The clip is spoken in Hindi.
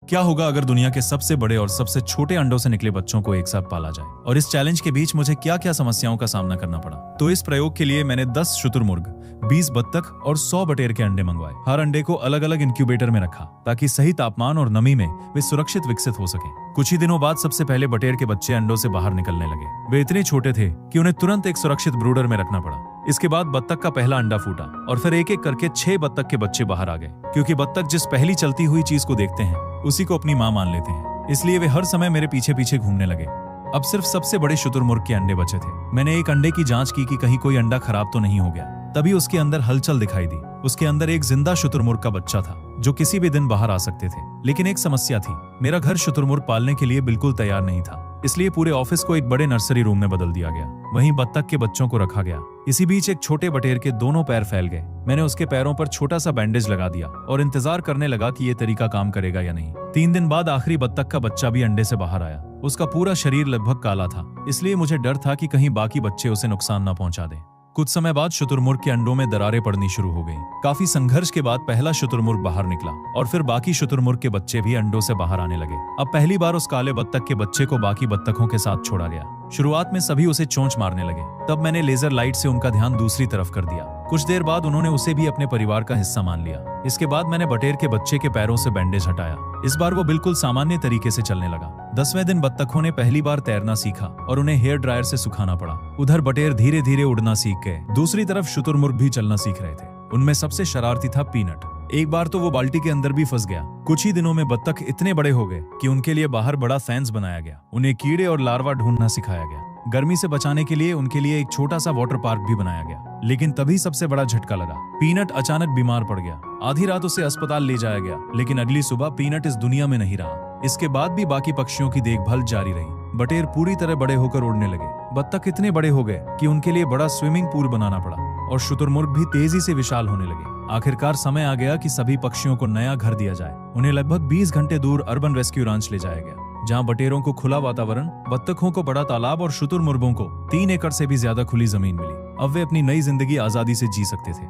क्या होगा अगर दुनिया के सबसे बड़े और सबसे छोटे अंडों से निकले बच्चों को एक साथ पाला जाए, और इस चैलेंज के बीच मुझे क्या क्या समस्याओं का सामना करना पड़ा। तो इस प्रयोग के लिए मैंने 10 शुतुरमुर्ग, 20 बत्तख और 100 बटेर के अंडे मंगवाए। हर अंडे को अलग अलग इंक्यूबेटर में रखा ताकि सही तापमान और नमी में वे सुरक्षित विकसित हो सके। कुछ ही दिनों बाद सबसे पहले बटेर के बच्चे अंडों से बाहर निकलने लगे। वे इतने छोटे थे कि उन्हें तुरंत एक सुरक्षित ब्रूडर में रखना पड़ा। इसके बाद बत्तख का पहला अंडा फूटा और फिर एक एक करके 6 बत्तख के बच्चे बाहर आ गए। क्योंकि बत्तख जिस पहली चलती हुई चीज को देखते हैं उसी को अपनी मां मान लेते हैं, इसलिए वे हर समय मेरे पीछे पीछे घूमने लगे। अब सिर्फ सबसे बड़े शुतुरमुर्ग के अंडे बचे थे। मैंने एक अंडे की जांच की कि कहीं कोई अंडा खराब तो नहीं हो गया। तभी उसके अंदर हलचल दिखाई दी। उसके अंदर एक जिंदा शुतुरमुर्ग का बच्चा था जो किसी भी दिन बाहर आ सकते थे। लेकिन एक समस्या थी, मेरा घर शुतुरमुर्ग पालने के लिए बिल्कुल तैयार नहीं था, इसलिए पूरे ऑफिस को एक बड़े नर्सरी रूम में बदल दिया गया। वहीं बत्तख के बच्चों को रखा गया। इसी बीच एक छोटे बटेर के दोनों पैर फैल गए। मैंने उसके पैरों पर छोटा सा बैंडेज लगा दिया और इंतजार करने लगा कि ये तरीका काम करेगा या नहीं। 3 दिन बाद आखिरी बत्तख का बच्चा भी अंडे से बाहर आया। उसका पूरा शरीर लगभग काला था, इसलिए मुझे डर था कि कहीं बाकी बच्चे उसे नुकसान न पहुंचा दें। कुछ समय बाद शुतुरमुर्ग के अंडों में दरारें पड़नी शुरू हो गईं। काफी संघर्ष के बाद पहला शुतुरमुर्ग बाहर निकला और फिर बाकी शुतुरमुर्ग के बच्चे भी अंडों से बाहर आने लगे। अब पहली बार उस काले बत्तख के बच्चे को बाकी बत्तखों के साथ छोड़ा गया। शुरुआत में सभी उसे चोंच मारने लगे, तब मैंने लेजर लाइट से उनका ध्यान दूसरी तरफ कर दिया। कुछ देर बाद उन्होंने उसे भी अपने परिवार का हिस्सा मान लिया। इसके बाद मैंने बटेर के बच्चे के पैरों से बैंडेज हटाया। इस बार वो बिल्कुल सामान्य तरीके से चलने लगा। 10वें दिन बत्तखों ने पहली बार तैरना सीखा और उन्हें हेयर ड्रायर से सुखाना पड़ा। उधर बटेर धीरे धीरे उड़ना सीख गए। दूसरी तरफ शुतुरमुर्ग भी चलना सीख रहे थे। उनमें सबसे शरारती था पीनट। एक बार तो वो बाल्टी के अंदर भी फंस गया। कुछ ही दिनों में बत्तख इतने बड़े हो गए कि उनके लिए बाहर बड़ा फेंस बनाया गया। उन्हें कीड़े और लार्वा ढूंढना सिखाया गया। गर्मी से बचाने के लिए उनके लिए एक छोटा सा वाटर पार्क भी बनाया गया। लेकिन तभी सबसे बड़ा झटका लगा। पीनट अचानक बीमार पड़ गया। आधी रात उसे अस्पताल ले जाया गया, लेकिन अगली सुबह पीनट इस दुनिया में नहीं रहा। इसके बाद भी बाकी पक्षियों की देखभाल जारी रही। बटेर पूरी तरह बड़े होकर उड़ने लगे। बत्तख इतने बड़े हो गए कि उनके लिए बड़ा स्विमिंग पूल बनाना पड़ा और शुतुरमुर्ग भी तेजी से विशाल होने लगे। आखिरकार समय आ गया कि सभी पक्षियों को नया घर दिया जाए। उन्हें लगभग 20 घंटे दूर अर्बन रेस्क्यू रांच ले जाया गया, जहां बटेरों को खुला वातावरण, बत्तखों को बड़ा तालाब और शुतुरमुर्गों को 3 एकड़ से भी ज्यादा खुली जमीन मिली। अब वे अपनी नई जिंदगी आजादी से जी सकते थे।